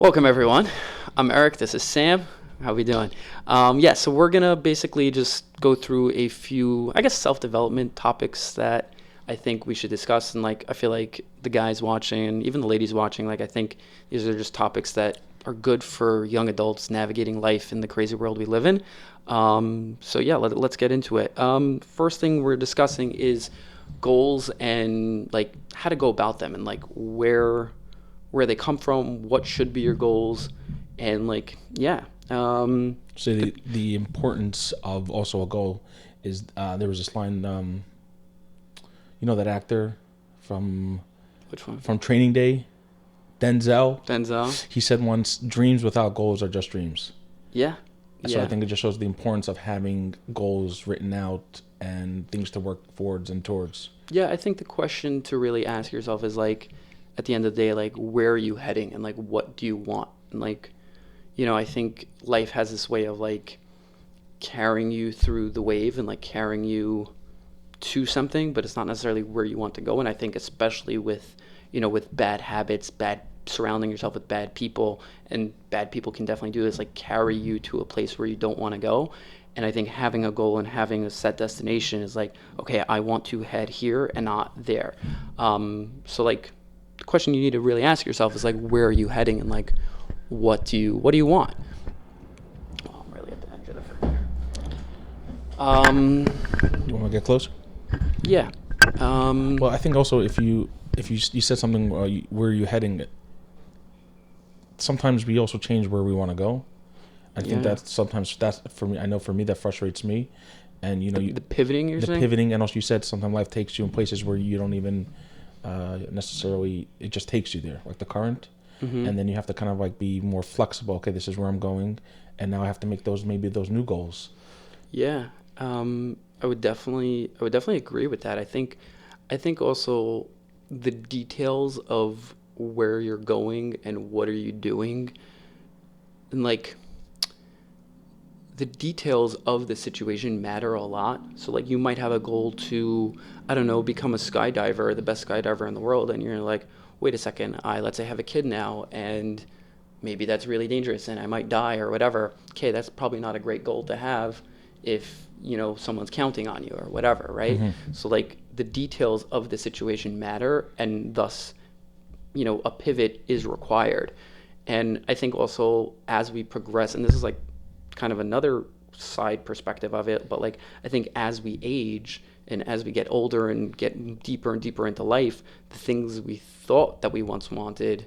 Welcome everyone. I'm Eric. This is Sam. How we doing? So we're gonna basically just go through a few, I guess, self-development topics that I think we should discuss. And I feel like the guys watching and even the ladies watching, I think these are just topics that are good for young adults navigating life in the crazy world we live in. Let's get into it. First thing we're discussing is goals and how to go about them and where they come from, what should be your goals, and So the importance of also a goal is there was this line, that actor from which one? Training Day, Denzel. Denzel. He said once, "Dreams without goals are just dreams." Yeah. So I think it just shows the importance of having goals written out and things to work forwards and towards. Yeah, I think the question to really ask yourself is at the end of the day, where are you heading and what do you want? And I think life has this way of carrying you through the wave and carrying you to something, but it's not necessarily where you want to go. And I think especially with bad habits, surrounding yourself with bad people, and bad people can definitely do this, carry you to a place where you don't want to go. And I think having a goal and having a set destination is okay, I want to head here and not there. The question you need to really ask yourself is where are you heading and what do you want? Oh, I'm really at the edge of the furniture. You want to get closer? Yeah. Well, I think also if you said something, where are you heading? Sometimes we also change where we want to go. I think that's for me. I know for me that frustrates me, and the pivoting. You're saying? Pivoting, and also you said sometimes life takes you in places where you don't even necessarily. It just takes you there, like the current, and then you have to kind of be more flexible. Okay, this is where I'm going, and now I have to make those new goals. Yeah, I would definitely agree with that. I think also the details of where you're going and what are you doing, and the details of the situation matter a lot. So you might have a goal to, I don't know, become a skydiver, the best skydiver in the world, and you're wait a second, let's say I have a kid now, and maybe that's really dangerous and I might die or whatever. Okay, that's probably not a great goal to have if someone's counting on you or whatever, right? So the details of the situation matter, and thus a pivot is required. And I think also as we progress, and this is kind of another side perspective of it, but I think as we age and as we get older and get deeper and deeper into life, the things we thought that we once wanted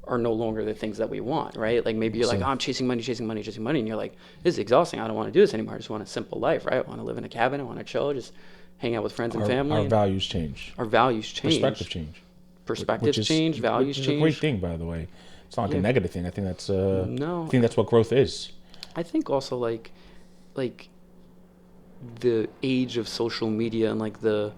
are no longer the things that we want, right? Maybe you're I'm chasing money, and you're this is exhausting, I don't want to do this anymore, I just want a simple life, right? I want to live in a cabin, I want to chill, just hang out with friends and family. Our values change. Perspective change. Perspectives change, values change. Which is a great thing, by the way. It's not a negative thing. I think that's no. I think that's what growth is. I think also the age of social media and the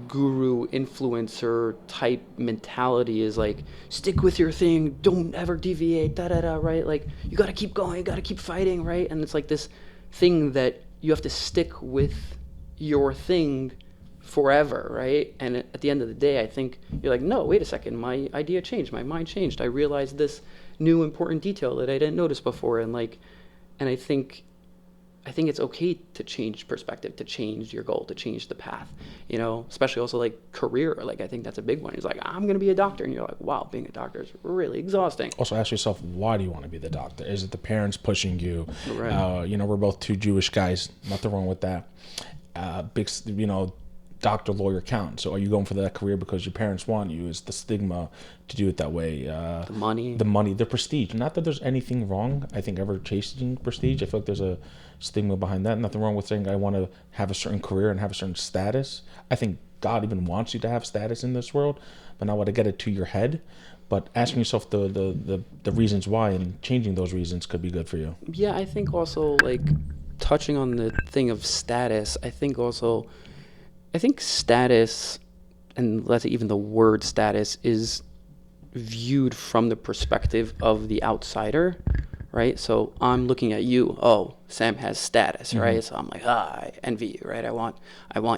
guru influencer type mentality is stick with your thing, don't ever deviate, right? You got to keep going, you got to keep fighting, right? And it's this thing that you have to stick with your thing forever, right? And at the end of the day, I think you're no, wait a second, my idea changed, my mind changed, I realized this new important detail that I didn't notice before, and I think it's okay to change perspective, to change your goal, to change the path, especially also career. I think that's a big one. He's I'm going to be a doctor. And you're wow, being a doctor is really exhausting. Also ask yourself, why do you want to be the doctor? Is it the parents pushing you? Right. We're both two Jewish guys. Nothing wrong with that. Doctor, lawyer, accountant. So are you going for that career because your parents want you? Is the stigma to do it that way? The money, the prestige. Not that there's anything wrong, I think, ever chasing prestige. I feel like there's a stigma behind that. Nothing wrong with saying I want to have a certain career and have a certain status. I think God even wants you to have status in this world, but not want to get it to your head. But asking yourself the reasons why and changing those reasons could be good for you. Yeah, I think also touching on the thing of status, I think status, and let's say even the word status, is viewed from the perspective of the outsider, right? So I'm looking at you, oh, Sam has status, right? So I'm I envy you, right? I want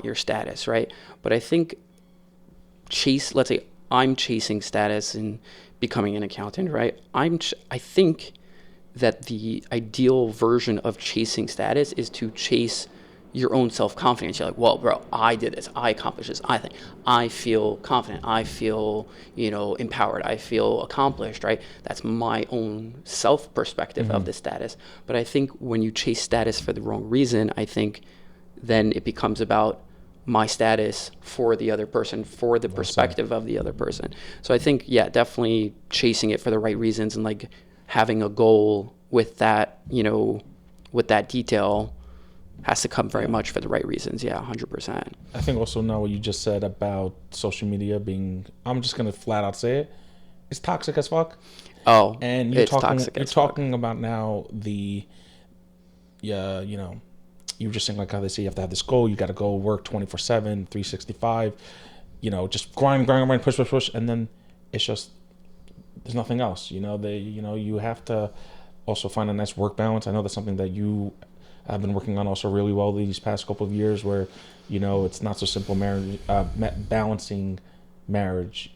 your status, right? But I think let's say I'm chasing status and becoming an accountant, right? I think that the ideal version of chasing status is to chase your own self-confidence. You're like, well, bro, I did this, I accomplished this, I feel confident, I feel, empowered, I feel accomplished, right? That's my own self perspective of the status. But I think when you chase status for the wrong reason, I think then it becomes about my status for the other person, for the perspective of the other person. So I think, yeah, definitely chasing it for the right reasons, and like having a goal with that, with that detail has to come very much for the right reasons. Yeah, 100%. I think also now what you just said about social media being, I'm just gonna flat out say it, it's toxic as fuck. Oh, And it's toxic you're as fuck. talking about now you were just saying like how they say you have to have this goal, you got to go work 24/7, 365, just grind, push, and then it's just there's nothing else. You have to also find a nice work balance. I know that's something that you have been working on also really well these past couple of years, where it's not so simple marriage, balancing marriage,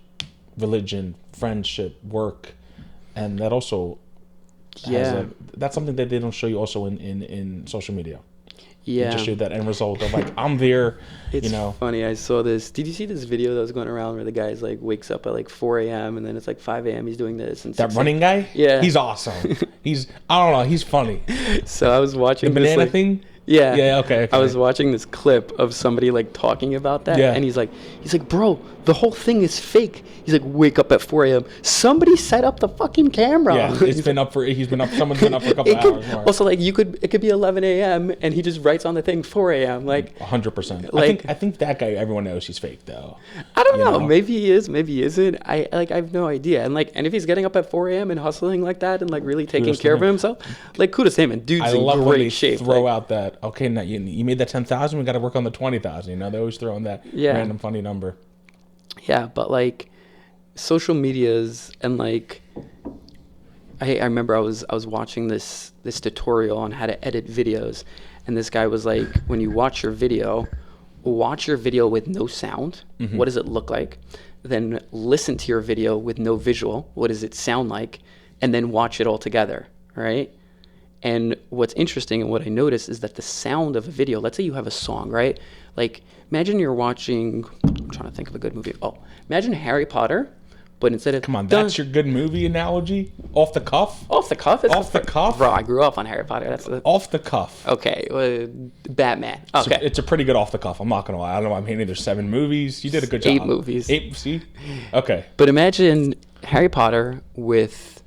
religion, friendship, work, and that also that's something that they don't show you also in social media. Yeah. They just show that end result of like I'm there. It's funny. I saw this. Did you see this video that was going around where the guy's like wakes up at like 4 a.m. and then it's like 5 a.m. he's doing this and that running guy? Yeah. He's awesome. I don't know. He's funny. So I was watching The this banana thing. Yeah. Yeah. Okay. I was watching this clip of somebody like talking about that, Yeah. and he's like, bro, the whole thing is fake. He's like, wake up at 4 a.m. Somebody set up the fucking camera. Yeah. He's been up. Someone's been up for a couple hours more. Also, like, it could be 11 a.m. and he just writes on the thing 4 a.m. Like 100%. Like, I think that guy. Everyone knows he's fake though. I don't know. Maybe he is. Maybe he isn't. I have no idea. And if he's getting up at 4 a.m. and hustling like that and like really taking care of himself, like kudos to him. And dude's in love when great they shape. throw out that now you made that 10,000. We got to work on the 20,000. They always throw in that random funny number. Yeah, but like social medias and like I remember I was watching this tutorial on how to edit videos, and this guy was like, when you watch your video with no sound. What does it look like? Then listen to your video with no visual. What does it sound like? And then watch it all together, right? And what's interesting and what I noticed is that the sound of a video, let's say you have a song, right? Like, imagine you're watching, I'm trying to think of a good movie. Oh, imagine Harry Potter, but instead of... Come on, that's your good movie analogy? Off the cuff? Off the cuff? Off the cuff? Bro, I grew up on Harry Potter. Off the cuff. Okay, Batman. Okay. It's a pretty good off the cuff. I'm not going to lie. I don't know. I mean, there's 7 movies. You did a good job. 8 movies. 8, see? Okay. But imagine Harry Potter with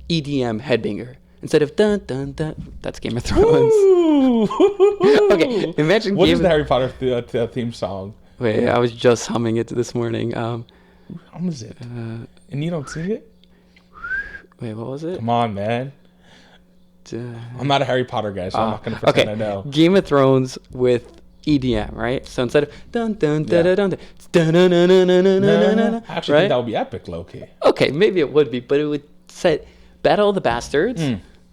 EDM headbanger. Instead of dun dun dun, that's Game of Thrones. Okay, imagine. What is the Harry Potter theme song? Wait, I was just humming it this morning. How is it? And you don't sing it? Wait, what was it? Come on, man. I'm not a Harry Potter guy, so I'm not going to pretend I know. Game of Thrones with EDM, right? So instead of dun dun dun dun dun dun dun dun dun dun dun, I actually think that would be epic, low key. Okay, maybe it would be, but it would set Battle of the Bastards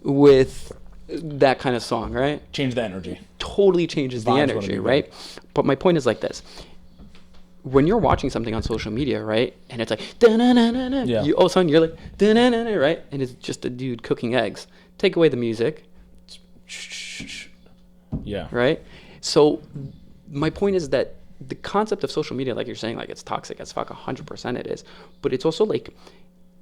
with that kind of song, right? Change the energy. Totally changes the energy, right? But my point is like this. When you're watching something on social media, right, and it's like, all of a sudden you're like, right? And it's just a dude cooking eggs. Take away the music. Yeah. Right? So my point is that the concept of social media, like you're saying, like it's toxic as fuck, 100% it is. But it's also like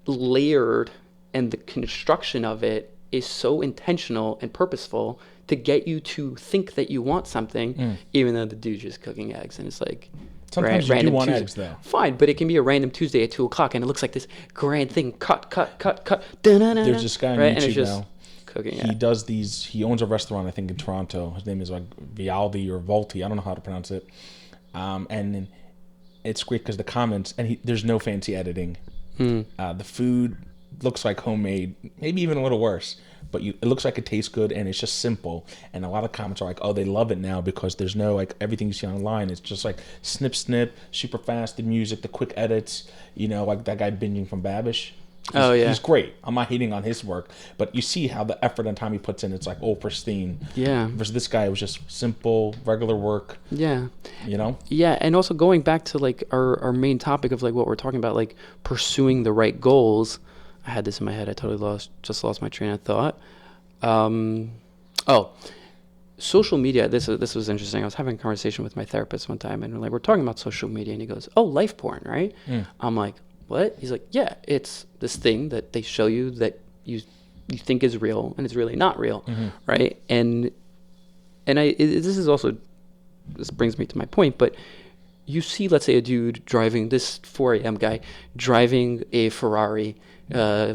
layered, and the construction of it is so intentional and purposeful to get you to think that you want something, even though the dude's just cooking eggs. And it's like, sometimes you do want eggs, though. Fine, but it can be a random Tuesday at 2 o'clock, and it looks like this grand thing. Cut. There's this guy on right? And it's YouTube just now. Cooking. He does these. He owns a restaurant, I think, in Toronto. His name is like Vialdi or Volti. I don't know how to pronounce it. And it's great because the comments, and there's no fancy editing. The food looks like homemade, maybe even a little worse, but it looks like it tastes good, and it's just simple. And a lot of comments are like, oh, they love it now because there's no, like, everything you see online. It's just like snip, super fast, the music, the quick edits, like that guy binging from Babish. Oh, yeah. He's great. I'm not hating on his work, but you see how the effort and time he puts in. It's like, oh, pristine. Yeah. Versus this guy, it was just simple, regular work. Yeah. You know. Yeah, and also going back to like our main topic of like what we're talking about, like pursuing the right goals. I had this in my head. I totally lost my train of thought. Oh, social media. This was interesting. I was having a conversation with my therapist one time, and we're talking about social media, and he goes, "Oh, life porn, right?" I'm like, "What?" He's like, "Yeah, it's this thing that they show you that you think is real, and it's really not real, right?" And this brings me to my point, but you see, let's say, a dude driving, this 4 a.m. guy driving a Ferrari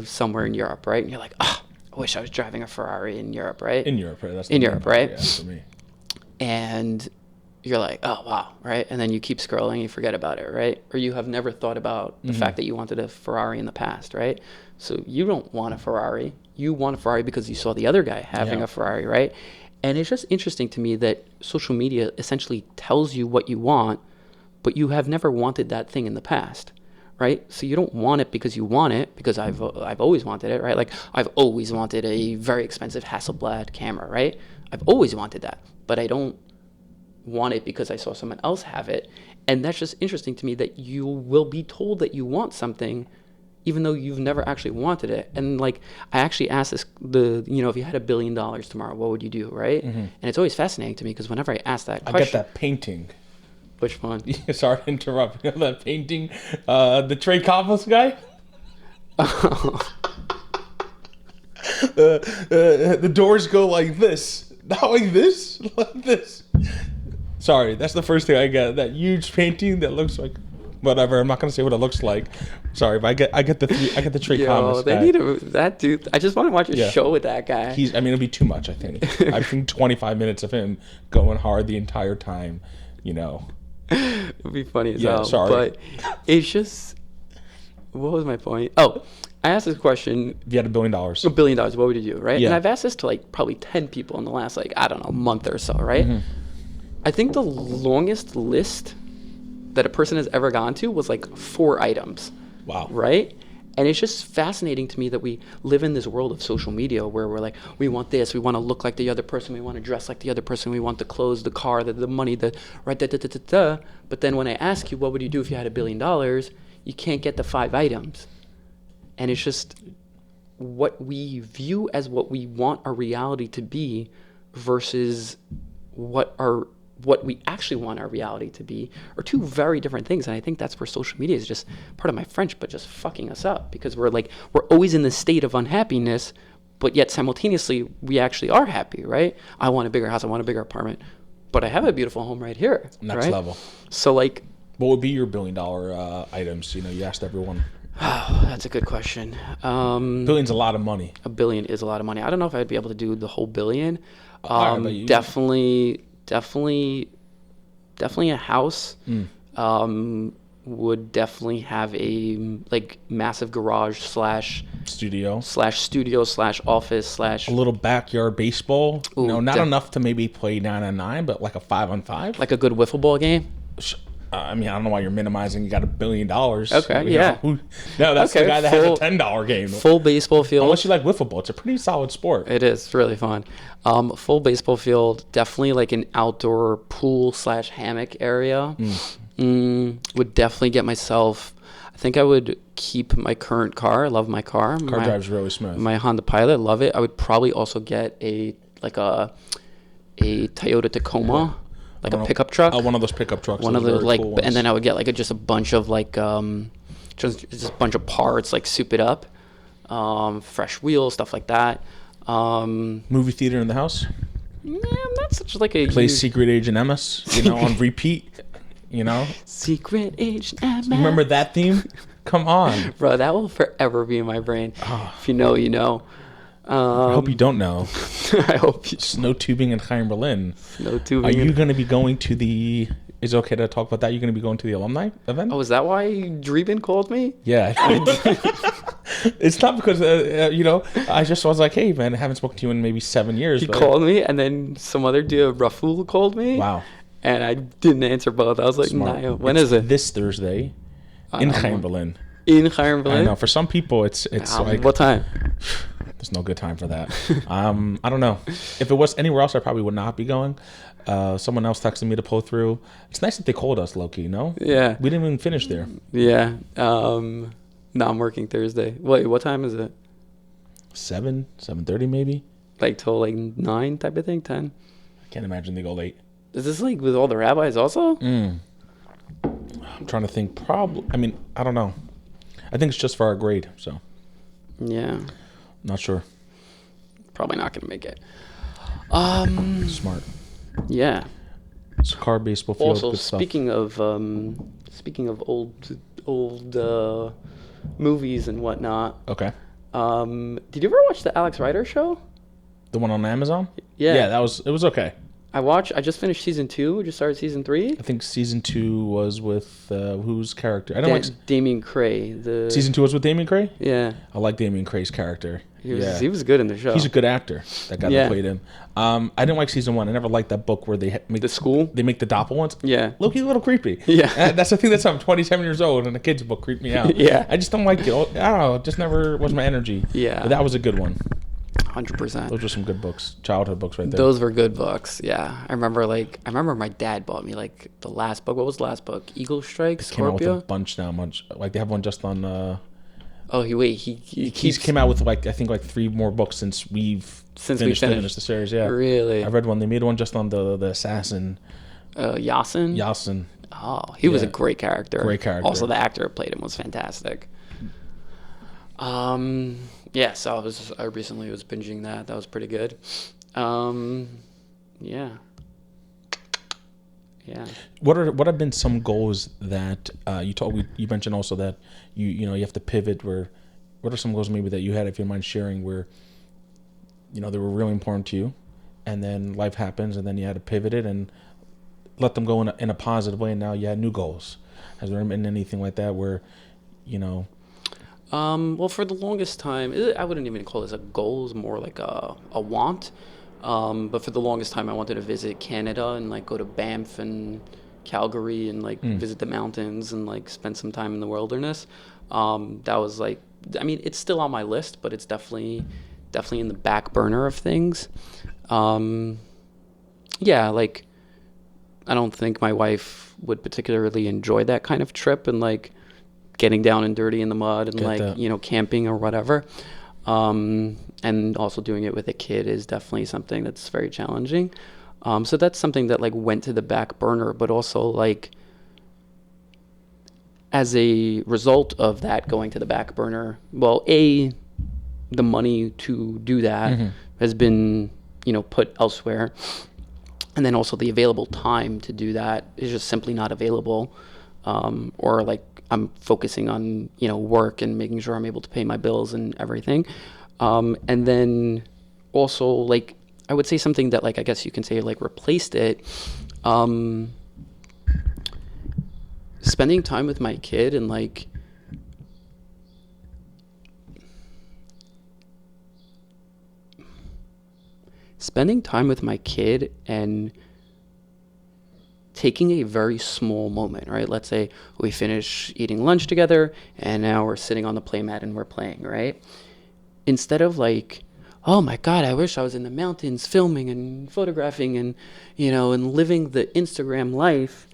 somewhere in Europe, right? And you're like, oh, I wish I was driving a Ferrari in Europe, right? In Europe, right? That's in Europe, right? Yeah, for me. And you're like, oh, wow, right? And then you keep scrolling, you forget about it, right? Or you have never thought about the fact that you wanted a Ferrari in the past, right? So you don't want a Ferrari. You want a Ferrari because you saw the other guy having a Ferrari, right? And it's just interesting to me that social media essentially tells you what you want, but you have never wanted that thing in the past, right? So you don't want it because you want it, because I've always wanted it, right? Like I've always wanted a very expensive Hasselblad camera, right? I've always wanted that, but I don't want it because I saw someone else have it. And that's just interesting to me that you will be told that you want something even though you've never actually wanted it. And like, I actually asked this, if you had $1 billion tomorrow, what would you do, right? And it's always fascinating to me because whenever I ask that question. I get that painting. Which one? Sorry to interrupt. You know that painting? The Trey Cobbles guy? The doors go like this. Not like this, like this. Sorry, that's the first thing I get. That huge painting that looks like whatever. I'm not gonna say what it looks like. Sorry, but I get the Trey Thomas guy. They need that dude. I just want to watch a show with that guy. It'll be too much. I think. I think 25 minutes of him going hard the entire time. It'd be funny as hell. Sorry, but it's just. What was my point? Oh, I asked this question. If you had $1 billion. $1 billion, what would you do, right? Yeah. And I've asked this to like probably 10 people in the last month or so, right? I think the longest list that a person has ever gone to was like 4 items. Wow. Right? And it's just fascinating to me that we live in this world of social media where we're like, we want this, we want to look like the other person, we want to dress like the other person, we want the clothes, the car, the money, right, But then when I ask you, what would you do if you had $1 billion? You can't get the 5 items. And it's just what we view as what we want our reality to be versus what we actually want our reality to be are 2 very different things. And I think that's where social media is just, part of my French, but just fucking us up, because we're always in this state of unhappiness, but yet simultaneously we actually are happy, right? I want a bigger house, I want a bigger apartment, but I have a beautiful home right here. Next right? level. So what would be your $1 billion items? You asked everyone. Oh, that's a good question. Billion's a lot of money. $1 billion is a lot of money. I don't know if I'd be able to do the whole $1 billion. Definitely a house. Would definitely have a massive garage studio / office / a little backyard baseball. Ooh, not enough to maybe play 9-on-9, but like a 5-on-5. Like a good wiffle ball game. I don't know why you're minimizing. You got $1 billion. Okay, yeah. No, that's the guy that has a $10 game. Full baseball field. Unless you like wiffle ball, it's a pretty solid sport. It is. It's really fun. Full baseball field. Definitely like an outdoor pool / hammock area. Would definitely get myself. I think I would keep my current car. I love my car. Car drives really smooth. My Honda Pilot. Love it. I would probably also get a Toyota Tacoma. Like a pickup truck. One of those pickup trucks. One of the cool ones. And then I would get just a bunch of just a bunch of parts, soup it up, fresh wheels, stuff like that. Movie theater in the house. I'm not such a play Secret Agent MS, on repeat. Secret Agent MS. You remember that theme? Come on, bro. That will forever be in my brain. If you know, you know. I hope you don't know. I hope you. Snow tubing in Chaim Berlin. Snow tubing. Are you going to be going to the? Is it okay to talk about that? You're going to be going to the alumni event? Oh, is that why Dreeben called me? Yeah. It's not because I just was like, hey man, I haven't spoken to you in maybe 7 years. He called me, and then some other dude, Raful, called me. Wow. And I didn't answer both. I was like, nah, when is it? This Thursday in Chaim Berlin. In Chayim I know B'Lev? for some people it's like What time? there's no good time for that. I don't know. If it was anywhere else, I probably would not be going. Someone else texted me to pull through. It's nice that they called us, Loki. Yeah. We didn't even finish there. Yeah. No, I'm working Thursday. Wait, what time is it? 7:30 maybe. Like till like 9 type of thing? 10? I can't imagine they go late. Is this like with all the rabbis also? I'm trying to think. Probably. I mean, I don't know. I think it's just for our grade, so Yeah. not sure. Probably not gonna make it. Smart. Yeah. It's a car baseball field. Also, good stuff. speaking of old movies and whatnot, Okay. did you ever watch the Alex Rider show? The one on Amazon? Yeah. Yeah, it was okay. I just finished season 2. Just started season 3. I think season 2 was with whose character? I don't like Damien Cray. season 2 was with Damien Cray? Yeah. I like Damien Cray's character. He was good in the show. He's a good actor. That guy Yeah. that played him. I didn't like season 1. I never liked that book where they make The school? They make the doppel ones. Yeah. Low-key a little creepy. Yeah. That's the thing. That's I'm 27 years old and a kid's book creeped me out. Yeah. I just don't like it. I don't know. It just never was my energy. Yeah. But that was a good one. 100%. Those were some good books. Childhood books right there. Those were good books. Yeah. I remember my dad bought me like the last book. What was the last book? Eagle Strike, Came out with a Scorpio? bunch now. Like they have one just on. Oh, he He's came out with like I think like 3 more books since we've finished the series. Yeah, Really? I read one. They made one just on the assassin Yasin? Yasin. Oh, he was a Yeah. great character. Great character. Also, the actor who played him was fantastic. Yeah, so I recently was binging that. That was pretty good. Yeah. Yeah. What have been some goals that you mentioned also that you have to pivot. What are some goals maybe that you had, if you don't mind sharing, where they were really important to you, and then life happens, and then you had to pivot it and let them go in a positive way, and now you had new goals. Has there been anything like that where Well, for the longest time, I wouldn't even call this a goal. It's more like a want. But for the longest time, I wanted to visit Canada and like go to Banff and Calgary and like visit the mountains and like spend some time in the wilderness. That was like, I mean, it's still on my list, but it's definitely in the back burner of things. Yeah, like I don't think my wife would particularly enjoy that kind of trip and like getting down and dirty in the mud and Get like that. camping or whatever. And also doing it with a kid is definitely something that's very challenging. So that's something that like went to the back burner, but also like as a result of that going to the back burner, well, the money to do that has been, put elsewhere. And then also the available time to do that is just simply not available. Or like I'm focusing on, work and making sure I'm able to pay my bills and everything. And then also like, I would say something that like, I guess you can say like replaced it. Spending time with my kid and like, taking a very small moment, right? Let's say we finish eating lunch together and now we're sitting on the playmat and we're playing, right? Instead of like, oh my God, I wish I was in the mountains filming and photographing and, and living the Instagram life.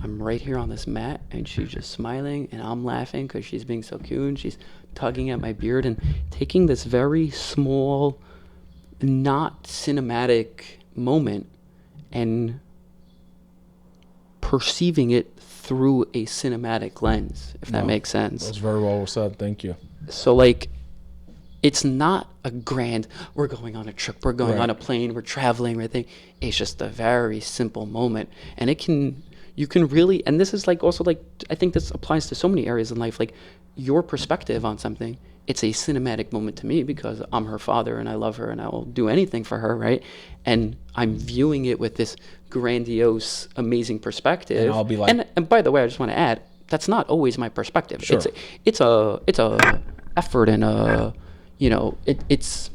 I'm right here on this mat and she's just smiling and I'm laughing because she's being so cute and she's tugging at my beard and taking this very small, not cinematic moment and perceiving it through a cinematic lens, if that makes sense. That's very well said. Thank you. So like, it's not a grand, we're going on a trip, we're going on a plane, we're traveling, everything. It's just a very simple moment. And you can really, and this is like also like, I think this applies to so many areas in life, like your perspective on something. It's a cinematic moment to me because I'm her father and I love her and I will do anything for her, right? And I'm viewing it with this grandiose, amazing perspective. And I'll be like, and by the way, I just want to add, that's not always my perspective. Sure. It's a effort and it's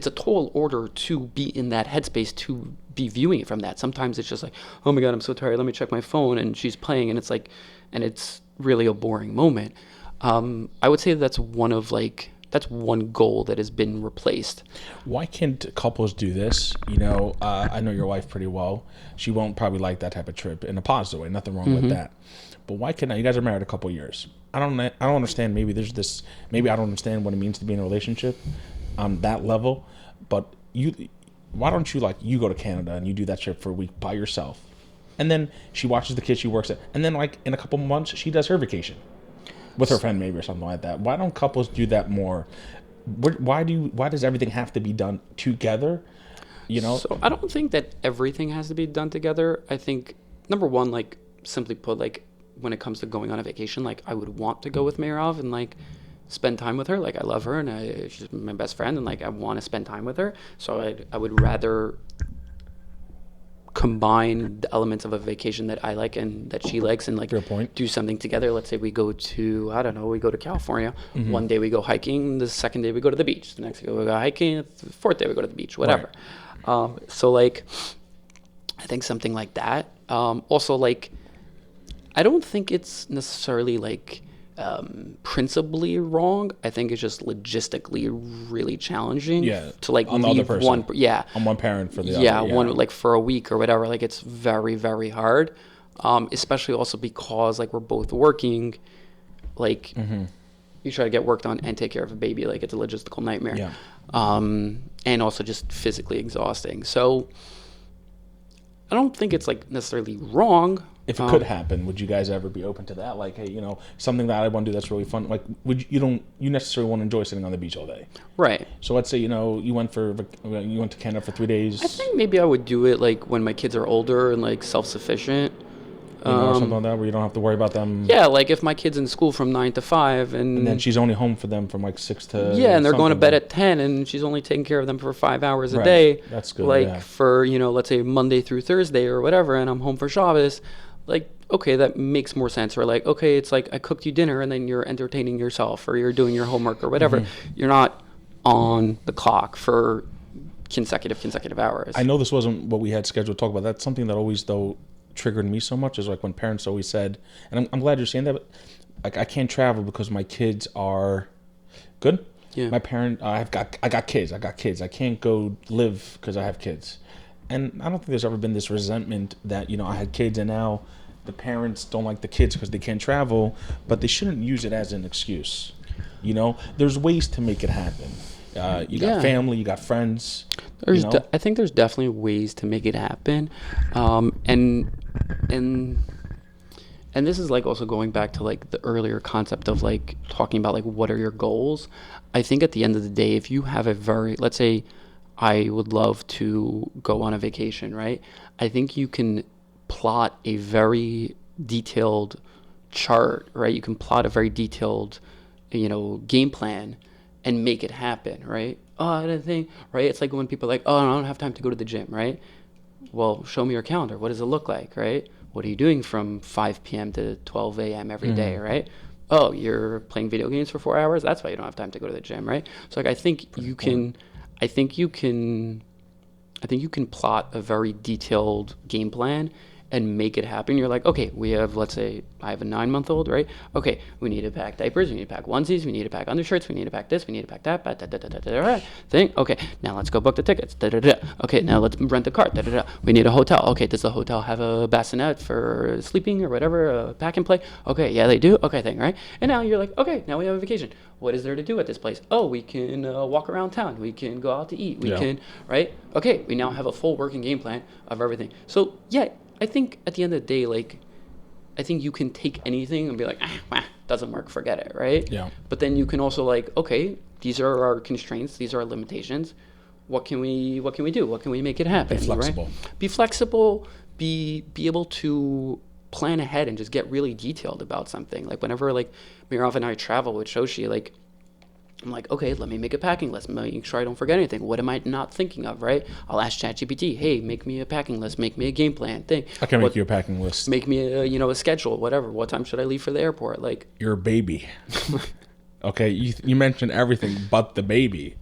a tall order to be in that headspace to be viewing it from that. Sometimes it's just like, oh my God, I'm so tired. Let me check my phone. And she's playing and it's like, and it's really a boring moment. I would say that's one goal that has been replaced. Why can't couples do this? I know your wife pretty well. She won't probably like that type of trip in a positive way. Nothing wrong with that. But why can't you guys are married a couple years? I don't understand. Maybe there's this. Maybe I don't understand what it means to be in a relationship on that level. But why don't you go to Canada and you do that trip for a week by yourself, and then she watches the kids she works at, and then like in a couple months she does her vacation with her friend maybe or something like that. Why don't couples do that more? Why does everything have to be done together? So I don't think that everything has to be done together. I think number one, like simply put, like when it comes to going on a vacation, like I would want to go with Mayrov and like spend time with her. Like I love her and she's my best friend and like I want to spend time with her. So I would rather combine the elements of a vacation that I like and that she likes and like Fair point. do something together. Let's say we go to, I don't know, we go to California. One day we go hiking, the second day we go to the beach. The next day we go hiking, the fourth day we go to the beach, whatever. So like I think something like that. Also like I don't think it's necessarily like principally wrong. I think it's just logistically really challenging to like on the other leave person. one On one parent for the yeah, other. one like for a week or whatever. Like it's very, very hard. Especially also because like we're both working. Like you try to get work done and take care of a baby. Like it's a logistical nightmare. Yeah. And also just physically exhausting. So I don't think it's like necessarily wrong. If it could happen, would you guys ever be open to that? Like, hey, something that I want to do that's really fun. Like, you necessarily want to enjoy sitting on the beach all day? Right. So let's say you went to Canada for 3 days. I think maybe I would do it like when my kids are older and like self-sufficient. Or something like that, where you don't have to worry about them. Yeah, like if my kid's in school from 9 to 5 And then she's only home for them from like 6 to. yeah, and they're going to something. bed at 10 and she's only taking care of them for 5 hours a Right. day. That's good, Like yeah. for, let's say Monday through Thursday or whatever, and I'm home for Shabbos. Like, okay, that makes more sense. Or like, okay, it's like I cooked you dinner and then you're entertaining yourself or you're doing your homework or whatever. You're not on the clock for consecutive hours. I know this wasn't what we had scheduled to talk about. That's something that always though triggered me so much is like when parents always said, and I'm glad you're saying that, but like I can't travel because my kids are good. Yeah. My parent, I got kids. I can't go live because I have kids. And I don't think there's ever been this resentment that, I had kids and now the parents don't like the kids because they can't travel, but they shouldn't use it as an excuse. There's ways to make it happen. You got family, you got friends. I think there's definitely ways to make it happen. And this is like also going back to like the earlier concept of like talking about like what are your goals. I think at the end of the day, if you have let's say I would love to go on a vacation, right? I think you can plot a very detailed chart, right? You can plot a very detailed, game plan and make it happen, right? Oh, I didn't think, right? It's like when people are like, oh, I don't have time to go to the gym, right? Well, show me your calendar. What does it look like, right? What are you doing from 5 p.m. to 12 a.m. every day, right? Oh, you're playing video games for 4 hours? That's why you don't have time to go to the gym, right? So like I think you can plot a very detailed game plan and make it happen. You're like, okay, we have, let's say I have a 9-month-old, right? Okay, we need to pack diapers, we need to pack onesies, we need to pack undershirts, we need to pack this, we need to pack that, thing. Okay, now let's go book the tickets. Okay, now let's rent a car. We need a hotel. Okay, does the hotel have a bassinet for sleeping or whatever, a pack and play? Okay, yeah, they do. Okay, thing, right? And now you're like, okay, now we have a vacation. What is there to do at this place? Oh, we can walk around town. We can go out to eat. We can, right? Okay, we now have a full working game plan of everything. So yeah, I think at the end of the day, like, I think you can take anything and be like, doesn't work, forget it, right? Yeah. But then you can also like, okay, these are our constraints, these are our limitations. What can we do? What can we make it happen? Be flexible. Right? Be flexible. Be able to plan ahead and just get really detailed about something. Like whenever like Mirov and I travel with Shoshi, like I'm like, okay, let me make a packing list. Make sure I don't forget anything. What am I not thinking of, right? I'll ask ChatGPT, hey, make me a packing list. Make me a game plan thing. I can make you a packing list. Make me a schedule, whatever. What time should I leave for the airport? Like, You're a baby. Okay, you mentioned everything but the baby.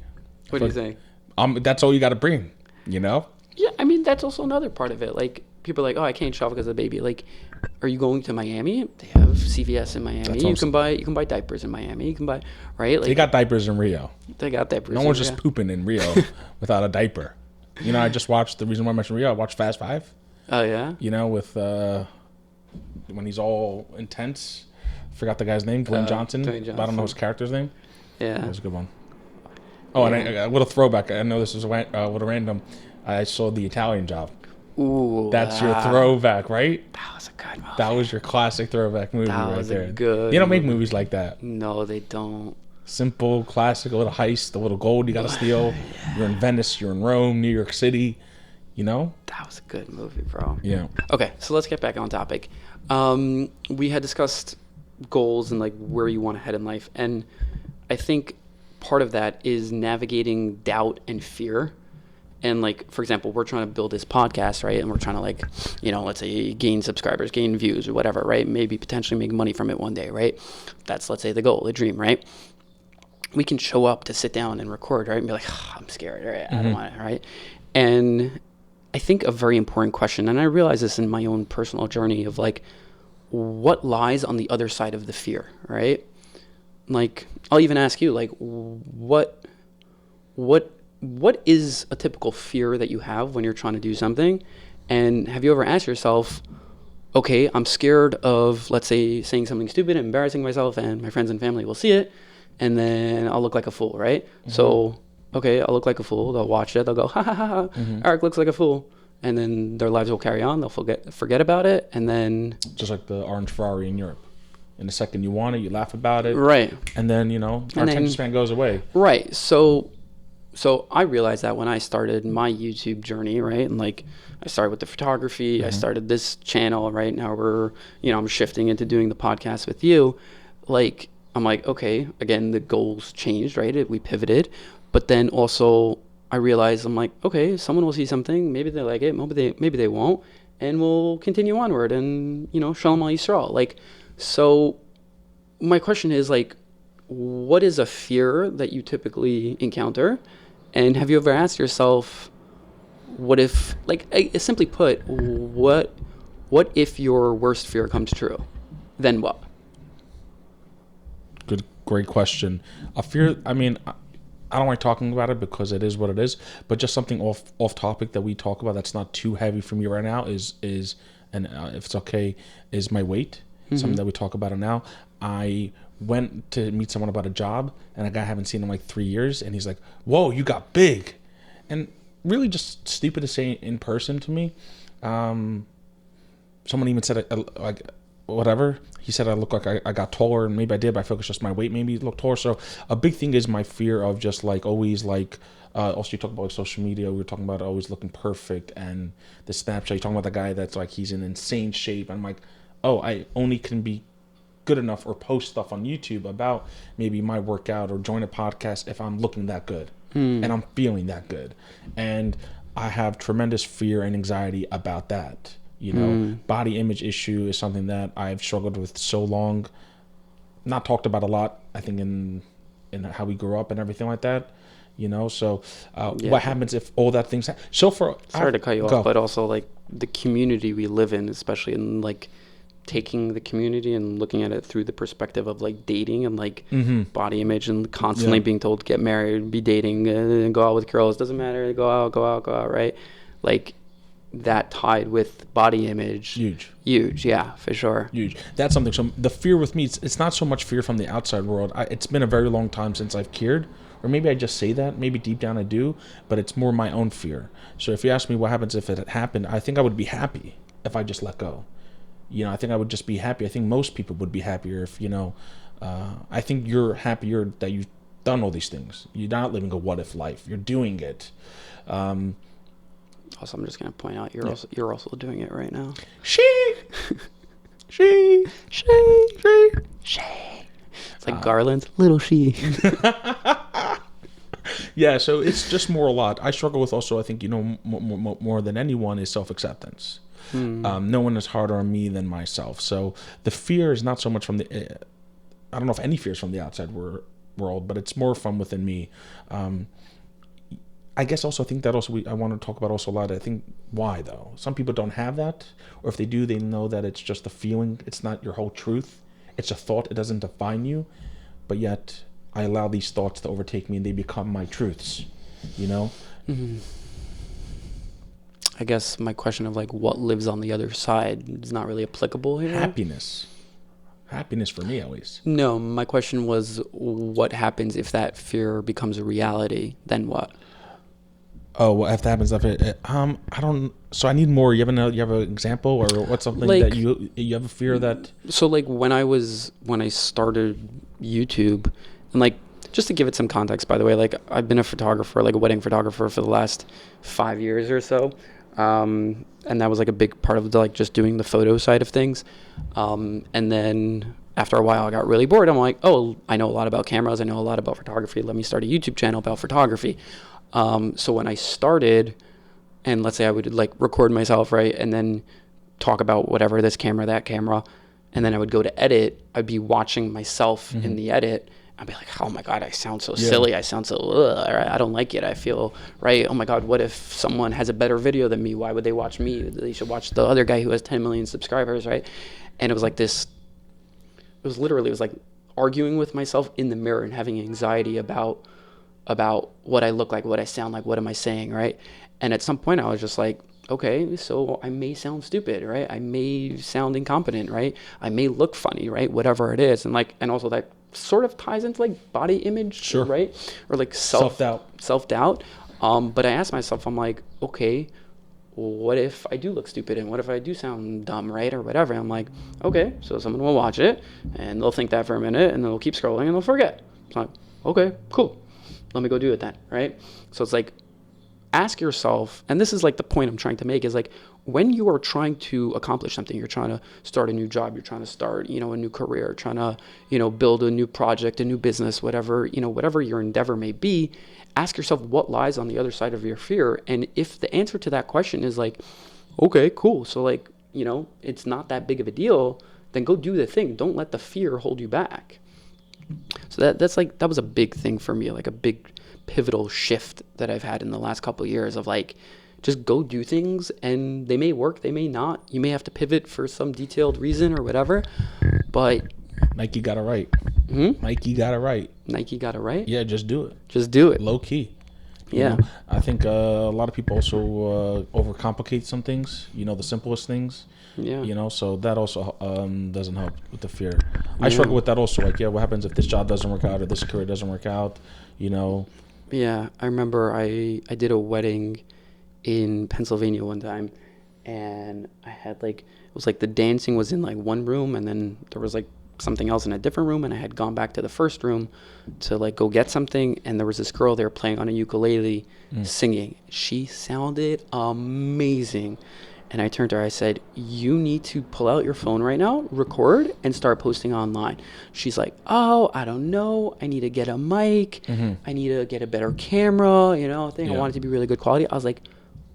What do you think? That's all you got to bring, Yeah, I mean, that's also another part of it. Like, people are like, oh, I can't travel because of the baby. Like, are you going to Miami? They have CVS in Miami. That's You awesome. can buy diapers in Miami. You can buy, right? They Like, got diapers in Rio. they got diapers. No one's just pooping in Rio without a diaper. You know, I just watched, the reason why I mentioned Rio, I watched Fast Five. Oh yeah. You know, with when he's all intense. Forgot the guy's name, Dwayne Johnson. Dwayne But I don't know his character's name. That Yeah. was a good one. Oh, and a little throwback. I know this is a little random. I saw The Italian Job. Ooh. That's your throwback, right? That was a good movie. That was your classic throwback movie That right was a there. good They don't make movie. movies like that. No, they don't. Simple, classic, a little heist, a little gold you got to steal. You're in Venice, you're in Rome, New York City, you know? That was a good movie, bro. Yeah. Okay, so let's get back on topic. We had discussed goals and like where you want to head in life, and I think part of that is navigating doubt and fear. And like, for example, we're trying to build this podcast, right? And we're trying to like, let's say gain subscribers, gain views or whatever, right? Maybe potentially make money from it one day, right? That's, let's say, the goal, the dream, right? We can show up to sit down and record, right? And be like, I'm scared, right? I don't want it, right? And I think a very important question, and I realize this in my own personal journey of like, what lies on the other side of the fear, right? Like, I'll even ask you, like, what is a typical fear that you have when you're trying to do something? And have you ever asked yourself, okay, I'm scared of, let's say, saying something stupid and embarrassing myself, and my friends and family will see it, and then I'll look like a fool, right? Mm-hmm. So, okay, I'll look like a fool. They'll watch it. They'll go, ha ha ha ha. Eric looks like a fool. And then their lives will carry on. They'll forget about it, and then Just like the orange Ferrari in Europe. In the second you want it, you laugh about it. right. And then, our attention span goes away. Right. So I realized that when I started my YouTube journey, right? And like, I started with the photography, I started this channel, right? Now I'm shifting into doing the podcast with you. Like, I'm like, okay, again, the goals changed, right? We pivoted. But then also I realized, I'm like, okay, someone will see something, maybe they like it, maybe they won't, and we'll continue onward and, Shalom al Yisrael. Like, so my question is like, what is a fear that you typically encounter? And have you ever asked yourself, what if, like, simply put, what if your worst fear comes true? Then what? Great question. A fear, I mean, I don't like talking about it because it is what it is, but just something off topic that we talk about that's not too heavy for me right now is and if it's okay, is my weight. Something that we talk about it now. I went to meet someone about a job, and a guy I haven't seen in like 3 years, and he's like, "Whoa, you got big," and really just stupid to say in person to me. Someone even said like whatever. He said I look like I got taller, and maybe I did, but I feel it's just my weight made me look taller. So a big thing is my fear of just like always like. Also, you talk about like social media. We were talking about always looking perfect, and the Snapchat. You're talking about the guy that's like he's in insane shape. I'm like, oh, I only can be good enough or post stuff on YouTube about maybe my workout or join a podcast if I'm looking that good and I'm feeling that good. And I have tremendous fear and anxiety about that. Body image issue is something that I've struggled with so long, not talked about a lot, I think in how we grew up and everything like that. So what happens if all that things Sorry to cut you off, but also like the community we live in, especially in like taking the community and looking at it through the perspective of like dating and like body image and constantly being told to get married, be dating, and go out with girls, doesn't matter, go out, right? Like that tied with body image. Huge, yeah, for sure. Huge. That's something. So the fear with me, it's not so much fear from the outside world. It's been a very long time since I've cared. Or maybe I just say that. Maybe deep down I do. But it's more my own fear. So if you ask me what happens if it had happened, I think I would be happy if I just let go. I think I would just be happy. I think most people would be happier if, I think you're happier that you've done all these things. You're not living a what if life. You're doing it. Also, I'm just going to point out you're also doing it right now. She. It's like Garland, little she. Yeah, so it's just more a lot. I struggle with also, I think, more than anyone is self-acceptance. No one is harder on me than myself. So the fear is not so much from I don't know if any fear is from the outside world, but it's more from within me. I guess also I think that also I want to talk about also a lot. I think why though. Some people don't have that, or if they do, they know that it's just a feeling. It's not your whole truth. It's a thought. It doesn't define you, but yet I allow these thoughts to overtake me, and they become my truths. You know. Hmm. I guess my question of like what lives on the other side is not really applicable here. Happiness for me at least. No, my question was what happens if that fear becomes a reality? Then what? Oh, well, if that happens, I don't. So I need more. You have an example, or what's something Like, that you have a fear that? so like when I started YouTube, and like just to give it some context, by the way, like I've been a photographer, like a wedding photographer for the last 5 years or so. And that was like a big part of the, like just doing the photo side of things. And then after a while I got really bored. I'm like, oh, I know a lot about cameras. I know a lot about photography. Let me start a YouTube channel about photography. So when I started, and let's say I would like record myself, right, and then talk about whatever, this camera, that camera, and then I would go to edit, I'd be watching myself in the edit. I'd be like, oh my God, I sound so silly. I sound so, right? I don't like it. I feel, right? Oh my God, what if someone has a better video than me? Why would they watch me? They should watch the other guy who has 10 million subscribers, right? And it was like this, it was like arguing with myself in the mirror and having anxiety about what I look like, what I sound like, what am I saying, right? And at some point I was just like, okay, so I may sound stupid, right? I may sound incompetent, right? I may look funny, right? Whatever it is. And like, and also that sort of ties into like body image, Sure. right? Or like self-doubt. But I asked myself, I'm like, okay, what if I do look stupid, and what if I do sound dumb, right? Or whatever. I'm like, okay, so someone will watch it and they'll think that for a minute and then they'll keep scrolling and they'll forget. It's like, okay, cool. Let me go do it then, right? So it's like, ask yourself, and this is like the point I'm trying to make, is like when you are trying to accomplish something, you're trying to start a new job, you're trying to start, a new career, trying to, build a new project, a new business, whatever, whatever your endeavor may be, ask yourself what lies on the other side of your fear. And if the answer to that question is like, okay, cool. So like, it's not that big of a deal, then go do the thing. Don't let the fear hold you back. So that was a big thing for me, like a big pivotal shift that I've had in the last couple of years of like, just go do things, and they may work, they may not. You may have to pivot for some detailed reason or whatever, but Nike got it right. Nike got it right. Nike got it right? Yeah, just do it. Just do it. Low key. Yeah. I think a lot of people also overcomplicate some things, the simplest things. Yeah. So that also doesn't help with the fear. I struggle with that also. Like, what happens if this job doesn't work out or this career doesn't work out, Yeah, I remember I did a wedding in Pennsylvania one time, and I had like, it was like the dancing was in like one room, and then there was like something else in a different room, and I had gone back to the first room to like go get something, and there was this girl there playing on a ukulele singing. She sounded amazing. And I turned to her, I said, you need to pull out your phone right now, record, and start posting online. She's like, oh, I don't know. I need to get a mic. I need to get a better camera, I think I want it to be really good quality. I was like,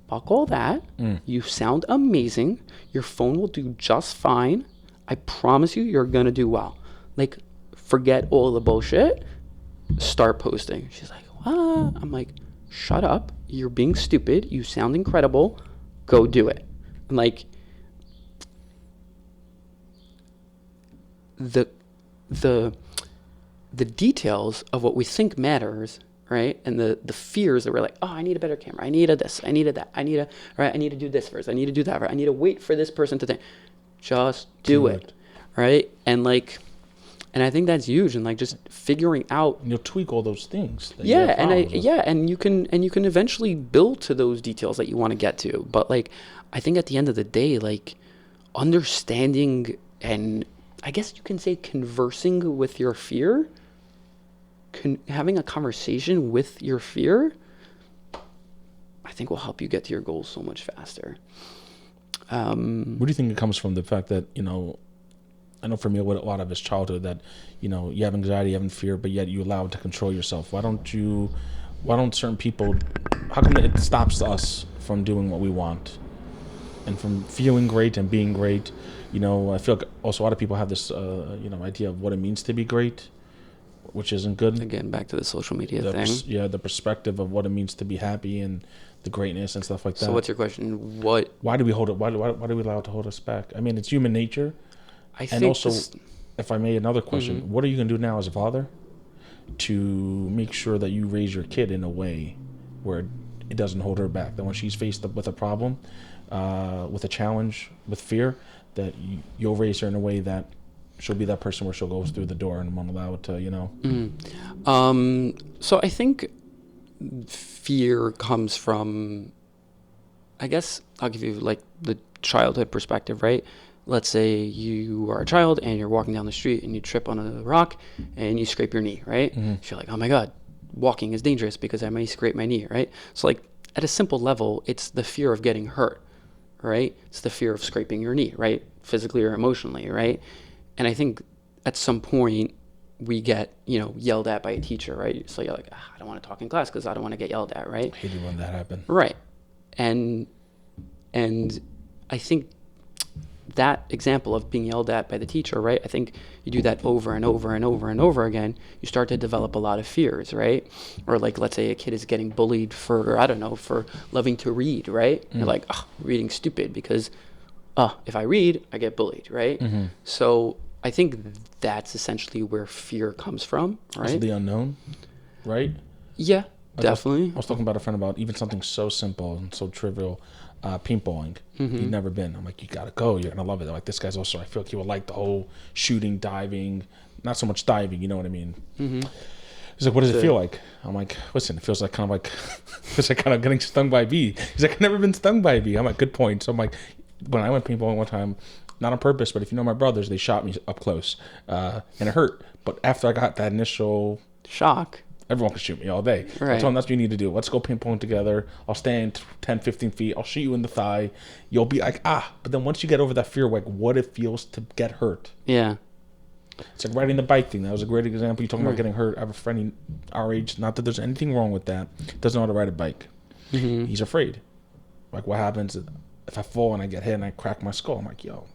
fuck all that. You sound amazing. Your phone will do just fine. I promise you're going to do well. Like, forget all the bullshit. Start posting. She's like, what? I'm like, shut up. You're being stupid. You sound incredible. Go do it. And like, the details of what we think matters, right? And the fears that we're like, oh, I need a better camera. I need a this. I need a that. I need to do this first. I need to do that first. I need to wait for this person to think. Just do it. Right? And like, and I think that's huge. And like, just figuring out. And you'll tweak all those things. And you can eventually build to those details that you want to get to. But like, I think at the end of the day, like, understanding and I guess you can say conversing with your fear, having a conversation with your fear, I think will help you get to your goals so much faster. What do you think it comes from? The fact that, I know for me, a lot of his childhood that, you have anxiety, you have fear, but yet you allow it to control yourself. Why don't certain people, how come it stops us from doing what we want and from feeling great and being great? I feel like also a lot of people have this, idea of what it means to be great. which isn't good. Again, back to the social media thing. The perspective of what it means to be happy and the greatness and stuff like that. So what's your question? What Why do we hold it? Why are we allowed to hold us back? I mean, it's human nature. I And think also, this, if I may, another question: What are you gonna do now as a father to make sure that you raise your kid in a way where it doesn't hold her back? That when she's faced with a problem, with a challenge, with fear, that you'll raise her in a way that she'll be that person where she'll go through the door and won't allow it to, so I think fear comes from, I guess I'll give you like the childhood perspective, right? Let's say you are a child and you're walking down the street and you trip on a rock and you scrape your knee, right? So you're like, oh my God, walking is dangerous because I may scrape my knee, right? So like at a simple level, it's the fear of getting hurt, right? It's the fear of scraping your knee, right? Physically or emotionally, right? And I think at some point we get, yelled at by a teacher, right? So you're like, I don't want to talk in class because I don't want to get yelled at, right? I hated when that happened. Right. And I think that example of being yelled at by the teacher, right? I think you do that over and over and over and over again, you start to develop a lot of fears, right? Or like, let's say a kid is getting bullied for, I don't know, for loving to read, right? You're like, reading's stupid because, if I read, I get bullied, right? So I think that's essentially where fear comes from, right? Also the unknown, right? Yeah, definitely. I was talking about a friend about even something so simple and so trivial, paintballing. He'd never been. I'm like, you gotta go. You're gonna love it. They're like, this guy's also, I feel like he would like the whole shooting, diving, not so much diving, you know what I mean? He's like, what does it feel like? I'm like, listen, it feels like kind of getting stung by a bee. He's like, I've never been stung by a bee. I'm like, good point. So I'm like, when I went paintballing one time, not on purpose, but if you know my brothers, they shot me up close, and it hurt. But after I got that initial shock, everyone can shoot me all day. Right. I told them that's what you need to do. Let's go ping-pong together. I'll stand 10, 15 feet. I'll shoot you in the thigh. You'll be like, But then once you get over that fear, like what it feels to get hurt. Yeah. It's like riding the bike thing. That was a great example. You're talking about getting hurt. I have a friend our age, not that there's anything wrong with that, doesn't know how to ride a bike. He's afraid. Like what happens if I fall and I get hit and I crack my skull? I'm like, yo,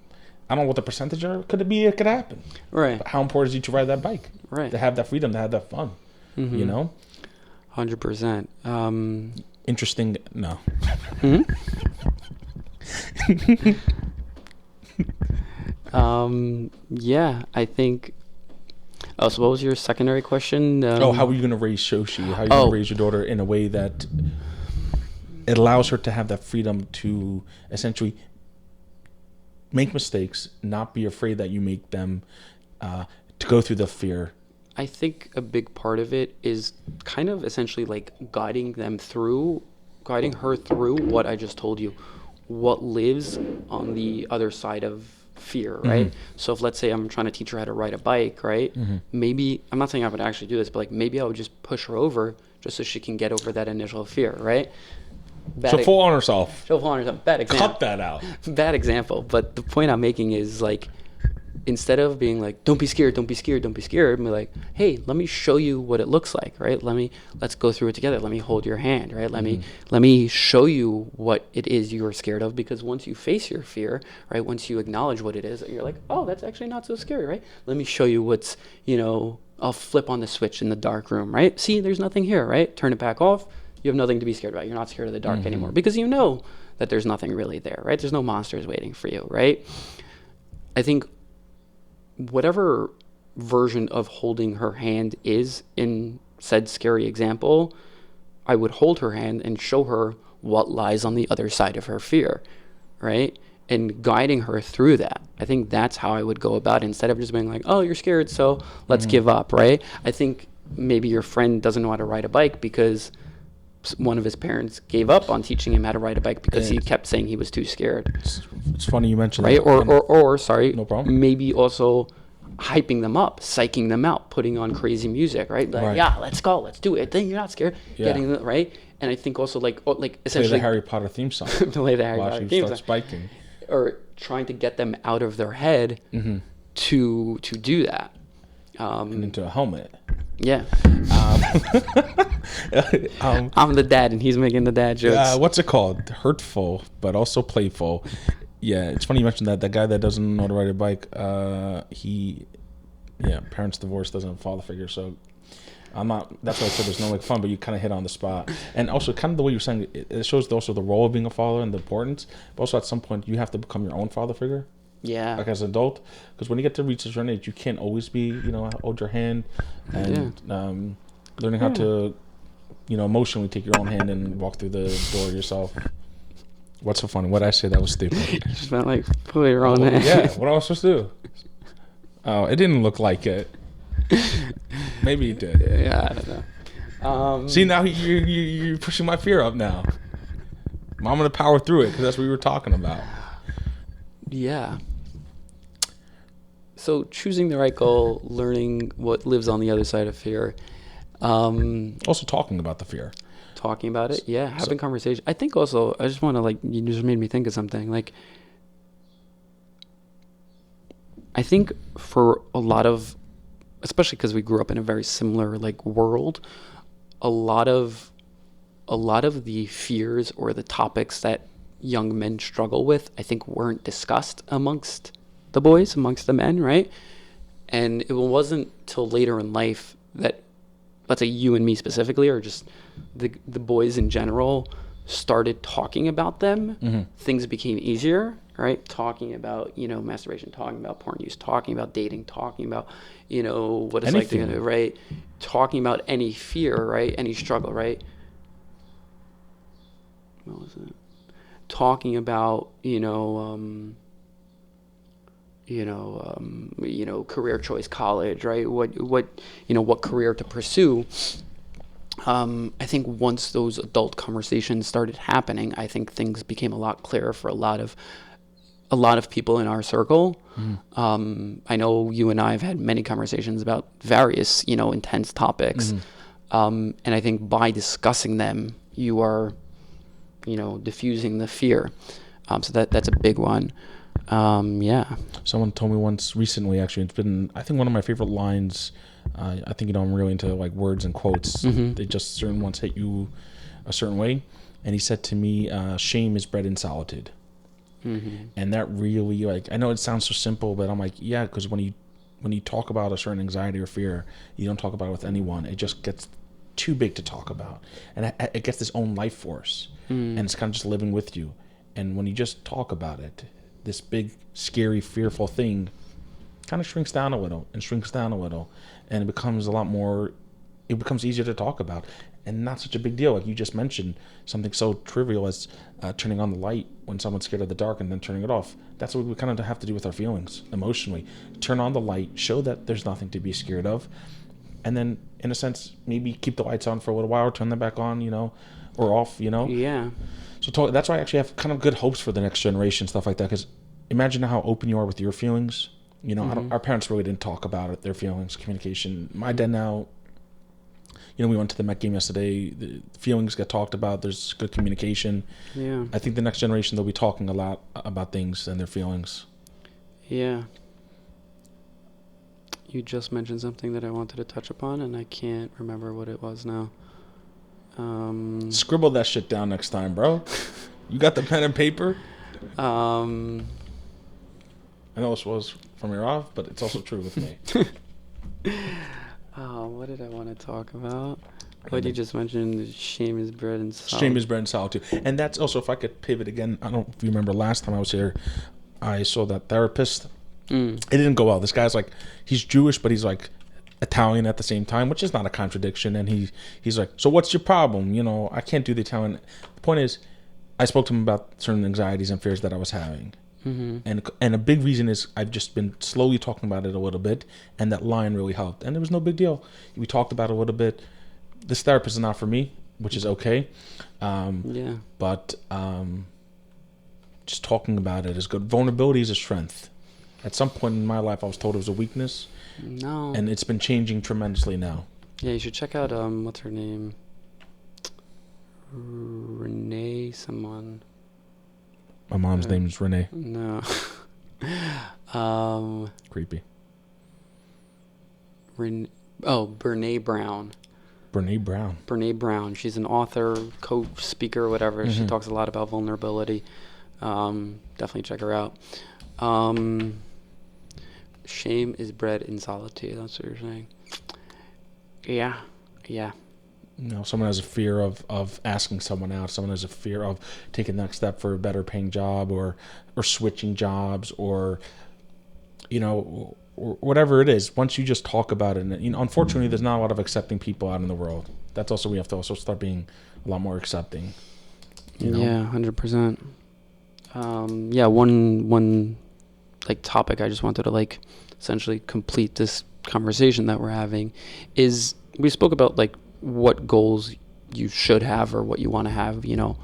I don't know what the percentage are. Could it be? It could happen. Right. But how important is it to ride that bike? Right. To have that freedom, to have that fun. 100%. Interesting. No. Yeah, I think. Oh, so what was your secondary question? How are you going to raise Shoshi? How are you going to raise your daughter in a way that it allows her to have that freedom to essentially make mistakes, not be afraid that you make them, to go through the fear? I think a big part of it is kind of essentially like guiding her through what I just told you, what lives on the other side of fear, right? So if let's say I'm trying to teach her how to ride a bike, right? Maybe, I'm not saying I would actually do this, but like maybe I would just push her over just so she can get over that initial fear, right? She'll fall on herself. Bad example. Cut that out. Bad example. But the point I'm making is like, instead of being like, don't be scared, be like, hey, let me show you what it looks like, right? Let's go through it together. Let me hold your hand, right? Let me show you what it is you're scared of, because once you face your fear, right? Once you acknowledge what it is, you're like, oh, that's actually not so scary, right? Let me show you what's, I'll flip on the switch in the dark room, right? See, there's nothing here, right? Turn it back off. You have nothing to be scared about. You're not scared of the dark anymore because you know that there's nothing really there, right? There's no monsters waiting for you, right? I think whatever version of holding her hand is in said scary example, I would hold her hand and show her what lies on the other side of her fear, right? And guiding her through that. I think that's how I would go about it, instead of just being like, oh, you're scared, so let's give up, right? I think maybe your friend doesn't know how to ride a bike because one of his parents gave up on teaching him how to ride a bike because he kept saying he was too scared. It's funny you mentioned that. Right? Or sorry, no problem. Maybe also hyping them up, psyching them out, putting on crazy music, right? Like, yeah, let's go, let's do it. Then you're not scared. Getting the, right? And I think also like essentially play the Harry Potter theme song. Play the Harry Potter theme song. Spiking. Or trying to get them out of their head to do that. And into a helmet. Yeah. I'm the dad, and he's making the dad jokes. What's it called? Hurtful, but also playful. Yeah, it's funny you mentioned that. That guy that doesn't know how to ride a bike, parents divorced, doesn't have a father figure, so I'm not. That's why I said there's no like fun, but you kind of hit on the spot. And also, kind of the way you're saying it shows also the role of being a father and the importance. But also, at some point, you have to become your own father figure, Yeah. like as an adult, because when you get to reach a certain age, you can't always be, hold your hand, Yeah. and learning how Yeah. to, emotionally take your own hand and walk through the door yourself. What's so funny? What did I say that was stupid? You just meant like put your own Oh, hand. yeah. What am I supposed to do? Oh, it didn't look like it. Maybe it did. Yeah, I don't know. See, now you're pushing my fear up now. I'm gonna power through it because that's what we were talking about. Yeah. So choosing the right goal, learning what lives on the other side of fear, Also talking about the fear. talking about it. Yeah, having conversation. I think also, I just want to like, you just made me think of something. Like, I think for a lot of, especially because we grew up in a very similar like world, a lot of the fears or the topics that young men struggle with, I think weren't discussed amongst the boys, amongst the men, right? And it wasn't till later in life that, let's say you and me specifically, or just the boys in general, started talking about them. Things became easier, right? Talking about, masturbation, talking about porn use, talking about dating, talking about, what it's like Anything. to, right? Talking about any fear, right? Any struggle, right? What was it? Talking about, career choice, college, right? What career to pursue. I think once those adult conversations started happening, I think things became a lot clearer for a lot of people in our circle. I know you and I have had many conversations about various, intense topics. And I think by discussing them, you are, diffusing the fear. So that's a big one. Yeah. Someone told me once recently, actually, it's been, I think, one of my favorite lines. I think, I'm really into like words and quotes. They just certain ones hit you a certain way. And he said to me, shame is bred in solitude. And that really, like, I know it sounds so simple, but I'm like, yeah, because when you talk about a certain anxiety or fear, you don't talk about it with anyone. It just gets too big to talk about. And it gets its own life force. And it's kind of just living with you. And when you just talk about it, this big, scary, fearful thing kind of shrinks down a little and shrinks down a little. And it becomes it becomes easier to talk about and not such a big deal. Like you just mentioned, something so trivial as turning on the light when someone's scared of the dark and then turning it off. That's what we kind of have to do with our feelings emotionally. Turn on the light, show that there's nothing to be scared of. And then, in a sense, maybe keep the lights on for a little while, turn them back on, or off, Yeah. So that's why I actually have kind of good hopes for the next generation, stuff like that. Because imagine how open you are with your feelings. Our parents really didn't talk about it, their feelings, communication. My dad now, we went to the Met game yesterday. The feelings get talked about. There's good communication. Yeah. I think the next generation, they'll be talking a lot about things and their feelings. Yeah. You just mentioned something that I wanted to touch upon, and I can't remember what it was now. Scribble that shit down next time, bro. You got the pen and paper? I know this was from your off, but it's also true with me. What did I want to talk about? What you just mentioned, shame is bred in solitude. Shame is bred in solitude. And that's also, if I could pivot again, I don't know if you remember last time I was here, I saw that therapist. It didn't go well. This guy's like, he's Jewish, but he's like Italian at the same time, which is not a contradiction. And he's like, so what's your problem? I can't do the Italian. The point is, I spoke to him about certain anxieties and fears that I was having. And a big reason is I've just been slowly talking about it a little bit, and that line really helped. And it was no big deal. We talked about it a little bit. This therapist is not for me, which is okay. Yeah. But just talking about it is good. Vulnerability is a strength. At some point in my life, I was told it was a weakness. No. And it's been changing tremendously now. Yeah, you should check out, what's her name? Renee someone. My mom's name is Renee. No. Creepy. Brene Brown. Brene Brown. Brene Brown. She's an author, coach, speaker, whatever. She talks a lot about vulnerability. Definitely check her out. Shame is bred in solitude. That's what you're saying. Yeah. Yeah. You know, someone has a fear of asking someone out. Someone has a fear of taking the next step for a better paying job, or switching jobs, or, you know, or whatever it is. Once you just talk about it, and, you know, unfortunately, there's not a lot of accepting people out in the world. That's also, we have to also start being a lot more accepting. You know? Yeah, 100%. Yeah, one like topic I just wanted to like essentially complete this conversation that we're having is we spoke about like what goals you should have or what you want to have, you know,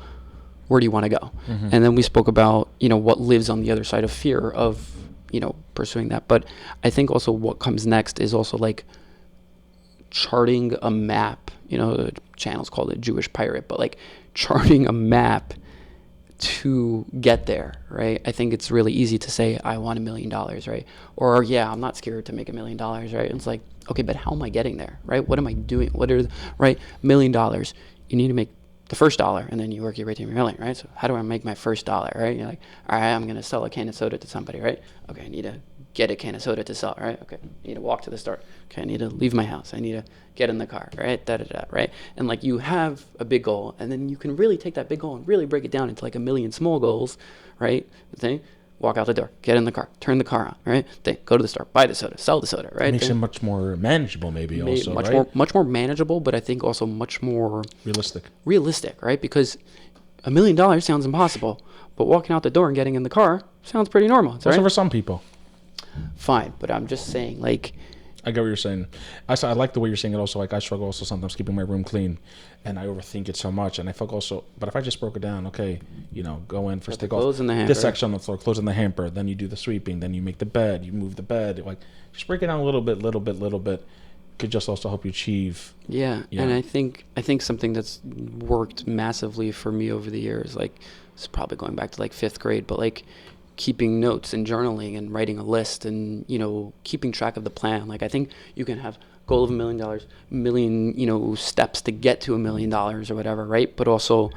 where do you want to go? Mm-hmm. And then we spoke about, you know, what lives on the other side of fear of, you know, pursuing that. But I think also what comes next is also like charting a map. You know, the channel's called a Jewish Pirate, but like charting a map to get there, right? I think it's really easy to say, I want $1 million, right? Or, yeah, I'm not scared to make $1 million, right? It's like, okay, but how am I getting there, right? What am I doing? Right? $1 million, you need to make the first dollar, and then you work your way to $1 million, right? So how do I make my first dollar, right? You're like, all right, I'm going to sell a can of soda to somebody, right? Okay, I need to get a can of soda to sell, right? Okay, I need to walk to the store. Okay, I need to leave my house. I need to get in the car, right? Right? And like you have a big goal, and then you can really take that big goal and really break it down into like 1 million small goals, right? The thing, walk out the door, get in the car, turn the car on, right? Then go to the store, buy the soda, sell the soda, right? It makes it much more manageable, maybe also, right? Much more manageable, but I think also much more realistic, right? Because $1 million sounds impossible, but walking out the door and getting in the car sounds pretty normal. Also, right? For some people. Fine, but I'm just saying, like, I get what you're saying. I like the way you're saying it also. Like, I struggle also sometimes keeping my room clean, and I overthink it so much. And I feel also, but if I just broke it down, okay, you know, go in, first take off this section on the floor, clothes in the hamper, then you do the sweeping, then you make the bed, you move the bed. Like, just break it down a little bit could just also help you achieve. Yeah, and I think something that's worked massively for me over the years, like, it's probably going back to like 5th grade, but like keeping notes and journaling and writing a list and, you know, keeping track of the plan. Like, I think you can have goal of $1 million, you know, steps to get to $1 million or whatever, right? But also,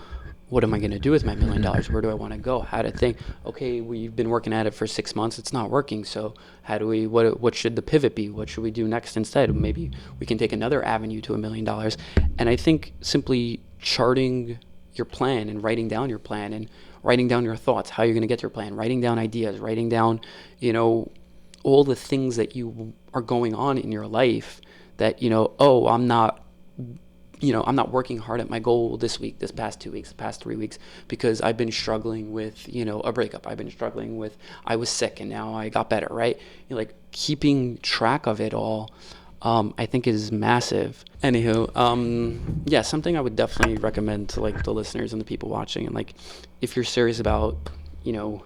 what am I going to do with my $1 million? Where do I want to go? How to think, okay, we've been working at it for 6 months. It's not working. So how do we, what should the pivot be? What should we do next instead? Maybe we can take another avenue to $1 million. And I think simply charting your plan and writing down your plan and writing down your thoughts, how you're going to get to your plan, writing down ideas, writing down, you know, all the things that you are going on in your life that, you know, oh, I'm not working hard at my goal this week, this past 2 weeks, the past 3 weeks, because I've been struggling with, you know, a breakup. I've been struggling with, I was sick and now I got better, right? You know, like keeping track of it all, I think is massive. Anywho, yeah, something I would definitely recommend to like the listeners and the people watching, and like, if you're serious about, you know,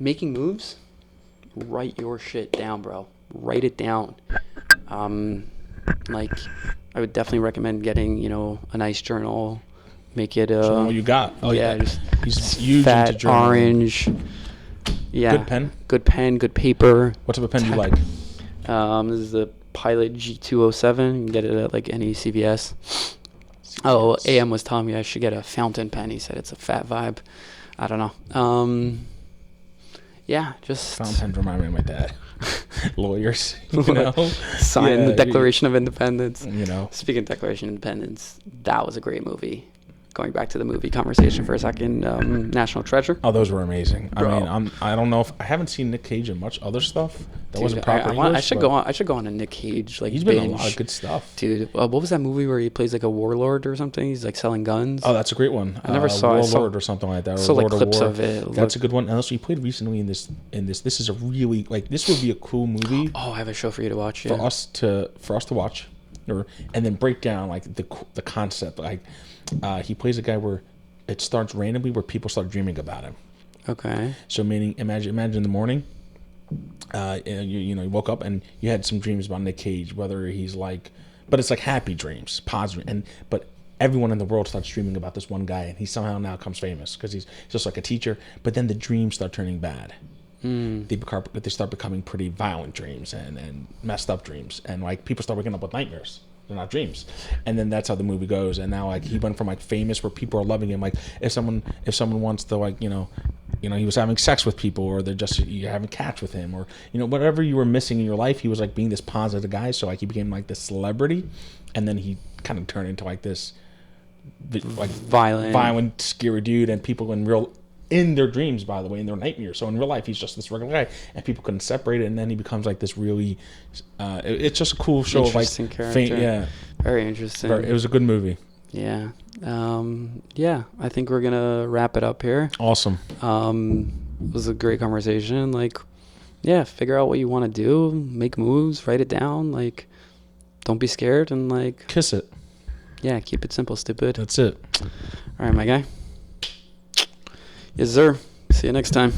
making moves, write your shit down, bro. Write it down. Like, I would definitely recommend getting, you know, a nice journal. Make it what you got? Oh yeah, just he's huge fat into journaling. Orange. Yeah. Good pen. Good paper. What type of pen do you like? This is the Pilot G207. You can get it at like any CVS. Oh, AM was telling me I should get a fountain pen. He said it's a fat vibe. I don't know. Yeah, just fountain pens remind me of my dad. Lawyers, you know, sign the Declaration of Independence. You know, speaking of Declaration of Independence, that was a great movie. Going back to the movie conversation for a second, National Treasure. Oh, those were amazing. Bro. I mean, I don't know if I haven't seen Nick Cage in much other stuff. That wasn't proper English. I should go on a Nick Cage like he's binge. been in a lot of good stuff, dude. What was that movie where he plays like a warlord or something? He's like selling guns. Oh, that's a great one. I never saw Warlord or something like that. Or saw Lord like clips of War. of it. That's a good one. And also, he played recently in this. This is a really like this would be a cool movie. Oh, I have a show for you to watch. For us to watch, and then break down like the concept. Like he plays a guy where it starts randomly where people start dreaming about him. Okay. So meaning, imagine in the morning, you woke up and you had some dreams about Nick Cage, whether he's like, but it's like happy dreams, positive, but everyone in the world starts dreaming about this one guy, and he somehow now becomes famous because he's just like a teacher. But then the dreams start turning bad. They start becoming pretty violent dreams and messed up dreams, and like people start waking up with nightmares. They're not dreams. And then that's how the movie goes. And now like he went from like famous where people are loving him. Like if someone wants to like, you know, he was having sex with people, or they're just you having cats with him, or whatever you were missing in your life. He was like being this positive guy, so like he became like this celebrity, and then he kind of turned into like this like violent, scary dude, and people in their dreams, by the way, in their nightmares. So in real life, he's just this regular guy, and people couldn't separate it. And then he becomes like this really, it's just a cool show of like, character. Very interesting. It was a good movie. Yeah. Yeah. I think we're gonna wrap it up here. Awesome. It was a great conversation. Like, yeah, figure out what you want to do, make moves, write it down. Like, don't be scared, and like, kiss it. Yeah, keep it simple, stupid. That's it. All right, my guy. Yes, sir. See you next time.